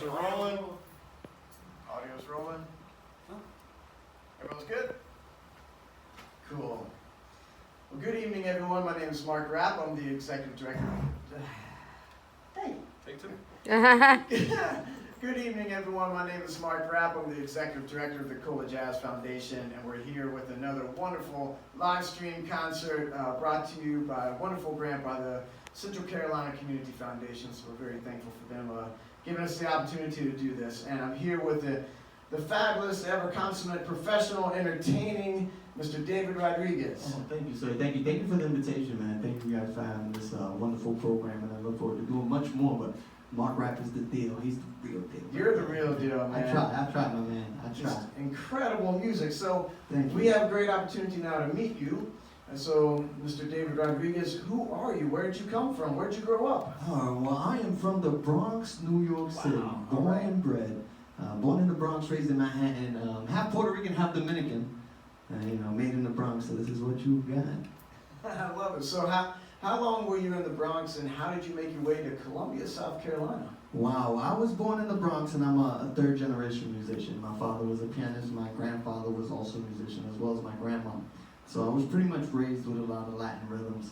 Cameras are rolling. Audio's rolling. Everyone's good? Cool. Well, good evening, everyone. My name is Rapp. I'm the executive director. Hey. Take two. Good evening, everyone. My name is Rapp. I'm the executive director of the Cola Jazz Foundation, and we're here with another wonderful live stream concert brought to you by a wonderful grant by the Central Carolina Community Foundation. So we're very thankful for them giving us the opportunity to do this. And I'm here with the fabulous, ever consummate, professional, entertaining Mr. David Rodriguez. Oh, thank you, sir. Thank you for the invitation, man. Thank you guys for having this wonderful program, and I look forward to doing much more. But Rapp is the deal. He's the real deal. You're the real deal, man. I try, my man. I try. Just incredible music. So Thank you. we have a great opportunity now to meet you. And so, Mr. David Rodriguez, who are you? Where did you come from? Where did you grow up? Oh, well, I am from the Bronx, New York City. Wow. Born and bred. Born in the Bronx, raised in Manhattan. Half Puerto Rican, half Dominican. Made in the Bronx, so this is what you've got. I love it. So how long were you in the Bronx, and how did you make your way to Columbia, South Carolina? Wow, I was born in the Bronx, and I'm a third generation musician. My father was a pianist, my grandfather was also a musician, as well as my grandma. So I was pretty much raised with a lot of Latin rhythms,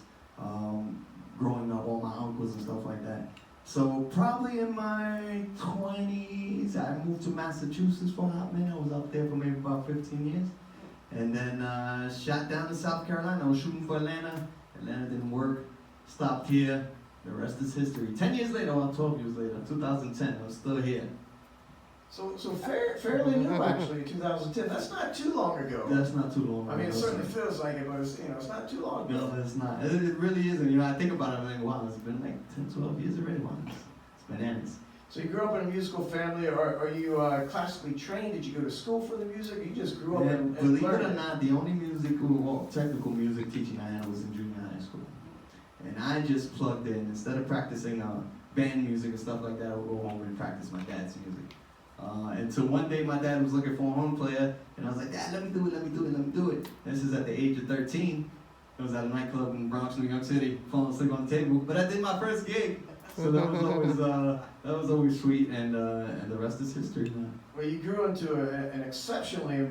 growing up, all my uncles and stuff like that. So probably in my 20s, I moved to Massachusetts for a hot minute. I was out there for maybe about 15 years. And then shot down to South Carolina. I was shooting for Atlanta. Atlanta didn't work. Stopped here. The rest is history. 10 years later, well, 12 years later, 2010, I was still here. So fairly new, actually, 2010. That's not too long ago. That's not too long ago. I mean, it certainly feels like it, but it's not too long ago. No, it's not. It really isn't. I think about it, I'm like, wow, it's been like 10, 12 years already. Wow, it's bananas. So you grew up in a musical family. Are you classically trained? Did you go to school for the music? Or you just grew up and believe learned it or not, the only technical music teaching I had was in junior high school. And I just plugged in. Instead of practicing band music and stuff like that, I would go home and practice my dad's music. Until one day my dad was looking for a horn player, and I was like, Dad, let me do it. This is at the age of 13. I was at a nightclub in Bronx, New York City, falling asleep on the table. But I did my first gig, so that was always sweet, and the rest is history, man. Well, you grew into an exceptionally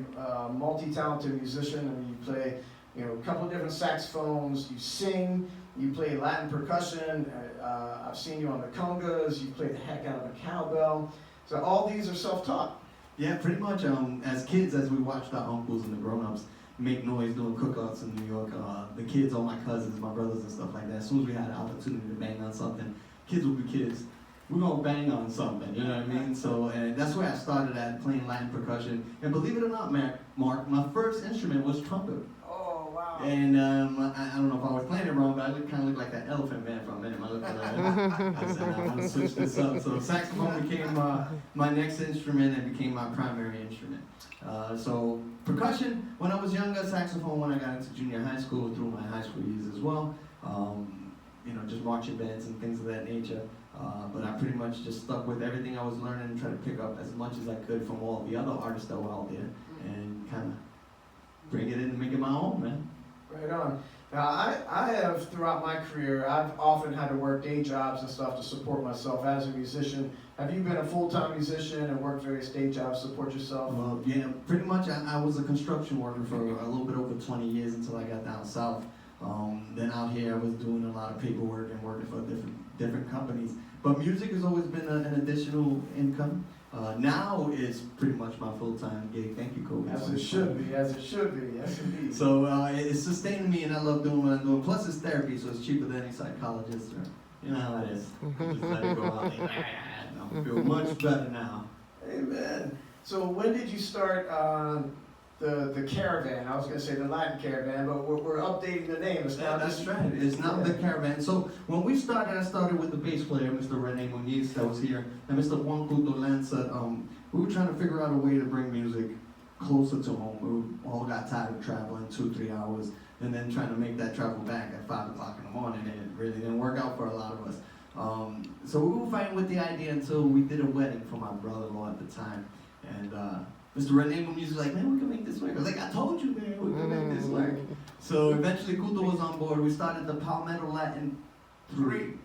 multi-talented musician. I mean, you play, a couple of different saxophones. You sing. You play Latin percussion. I've seen you on the congas. You play the heck out of a cowbell. So all these are self-taught. Yeah, pretty much. As kids, as we watched our uncles and the grown-ups make noise doing cookouts in New York, the kids, all my cousins, my brothers and stuff like that, as soon as we had an opportunity to bang on something, kids would be kids. We're going to bang on something, you know what I mean? So, and that's where I started at, playing Latin percussion. And believe it or not, Mark, my first instrument was trumpet. Oh, wow. And I don't know if I was playing it wrong, but I kind of looked like that elephant man for a minute. I said, I'm going to switch this up. So saxophone became my next instrument and became my primary instrument. So percussion, when I was younger, saxophone when I got into junior high school, through my high school years as well. Just marching bands and things of that nature. But I pretty much just stuck with everything I was learning and tried to pick up as much as I could from all the other artists that were out there and kind of bring it in and make it my own, man. Right on. Now, I have, throughout my career, I've often had to work day jobs and stuff to support myself as a musician. Have you been a full-time musician and worked various day jobs to support yourself? Well, yeah, pretty much. I was a construction worker for a little bit over 20 years until I got down south. Then out here, I was doing a lot of paperwork and working for different companies. But music has always been an additional income. Now it's pretty much my full-time gig. Thank you, Kobe. As it should be, yes indeed. So it's sustaining me, and I love doing what I'm doing. Plus it's therapy, so it's cheaper than any psychologist, or you know how it is. Just let it go out there. I feel much better now. Amen. So when did you start the caravan? I was going to say the Latin caravan, but we're updating the name. It's now that's right. It's now the caravan. So when we started, I started with the bass player, Mr. Rene Muniz, that was here, and Mr. Juan Couto Lanza. We were trying to figure out a way to bring music closer to home. We all got tired of traveling 2-3 hours and then trying to make that travel back at 5 o'clock in the morning, and it really didn't work out for a lot of us. So we were fighting with the idea until we did a wedding for my brother-in-law at the time, and Mr. Rene Muniz was like, man, we can make this work. I was like, I told you, man, we can make this work. So eventually Couto was on board. We started the Palmetto Latin 3.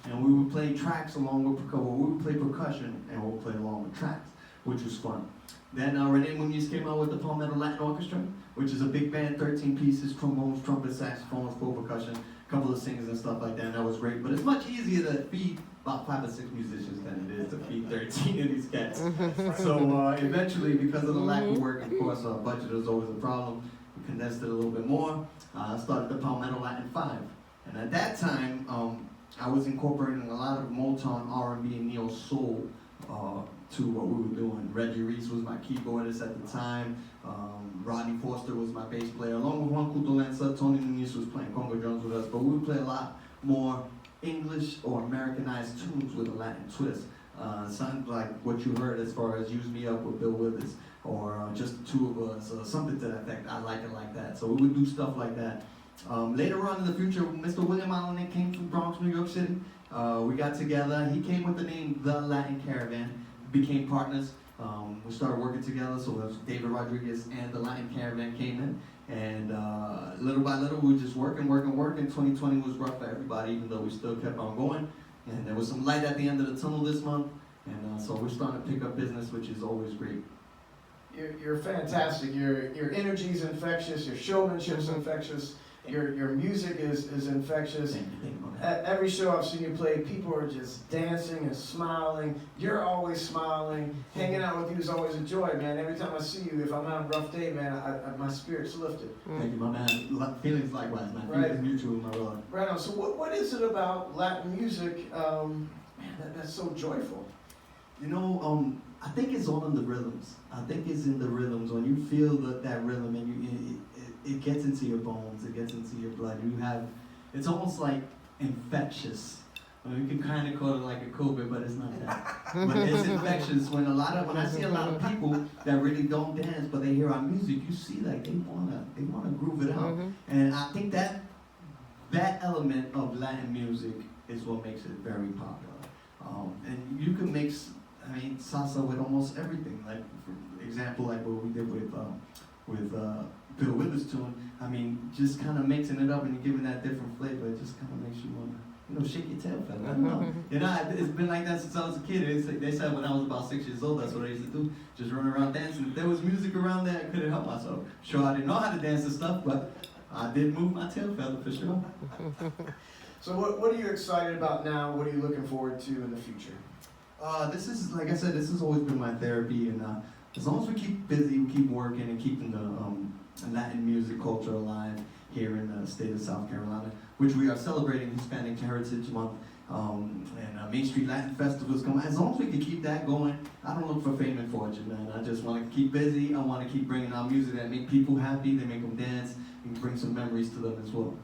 and we would play tracks along with percussion. We would play percussion and we'll play along with tracks, which was fun. Then Renee Munoz came out with the Palmetto Latin Orchestra, which is a big band, 13 pieces, trombones, trumpets, saxophones, full percussion, a couple of singers and stuff like that, and that was great. But it's much easier to feed about 5 or 6 musicians than it is to feed 13 of these cats. So eventually, because of the lack of work, of course, budget is always a problem. We condensed it a little bit more. Started the Palmetto Latin 5. And at that time, I was incorporating a lot of Motown, R&B, and neo soul to what we were doing. Reggie Reese was my keyboardist at the time. Rodney Foster was my bass player. Along with Juan Cutolenza, Tony Nunez was playing conga drums with us. But we would play a lot more English or Americanized tunes with a Latin twist. Something like what you heard as far as Use Me Up with Bill Withers, or Just the Two of Us, or something to that effect. I like it like that. So we would do stuff like that. Later on in the future, Mr. William Allen came from Bronx, New York City. We got together. He came with the name The Latin Caravan, became partners. We started working together, so it was David Rodriguez and the Latin Caravan came in. And little by little, we were just working. 2020 was rough for everybody, even though we still kept on going. And there was some light at the end of the tunnel this month. And so we're starting to pick up business, which is always great. You're fantastic. Your energy is infectious. Your showmanship is infectious. Your music is infectious. Thank you. At every show I've seen you play, people are just dancing and smiling. You're always smiling. Hanging out with you is always a joy, man. Every time I see you, if I'm on a rough day, man, my spirit's lifted. Thank you, my man. Feelings likewise, man. Right. Feelings mutual, my brother. Right on. So what is it about Latin music, man, that's so joyful? You know, I think it's all in the rhythms. I think it's in the rhythms. When you feel that rhythm and it gets into your bones, it gets into your blood. It's almost like infectious. I mean, you can kind of call it like a COVID, but it's not that. But it's infectious. When I see a lot of people that really don't dance, but they hear our music, you see like they wanna groove it out. And I think that element of Latin music is what makes it very popular. And you can mix, salsa with almost everything. Like, for example, like what we did with Bill Withers' tune. Just kind of mixing it up and giving that different flavor. It just kind of makes you want to, shake your tail feather. I don't know. It's been like that since I was a kid. They said when I was about 6 years old, that's what I used to do. Just run around dancing. If there was music around there, I couldn't help myself. Sure, I didn't know how to dance and stuff, but I did move my tail feather for sure. So what are you excited about now? What are you looking forward to in the future? This is, like I said, this has always been my therapy, and as long as we keep busy, we keep working and keeping the Latin music culture alive here in the state of South Carolina, which we are celebrating Hispanic Heritage Month, and Main Street Latin Festival's coming. As long as we can keep that going, I don't look for fame and fortune, man. I just want to keep busy. I want to keep bringing out music that make people happy, that make them dance, and bring some memories to them as well.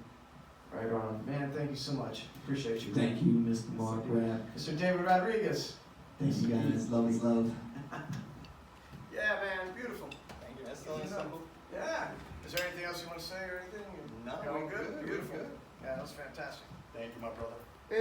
Right on. Man, thank you so much. Appreciate you. Thank you, Mr. Mark Rapp. Mr. David Rodriguez. Thank you, guys. Love is love. Yeah, man. Beautiful. Thank you. That's so simple. Yeah. Is there anything else you want to say or anything? No, Going we're good? good. Beautiful. We're good. Yeah, that was fantastic. Thank you, my brother. Hey.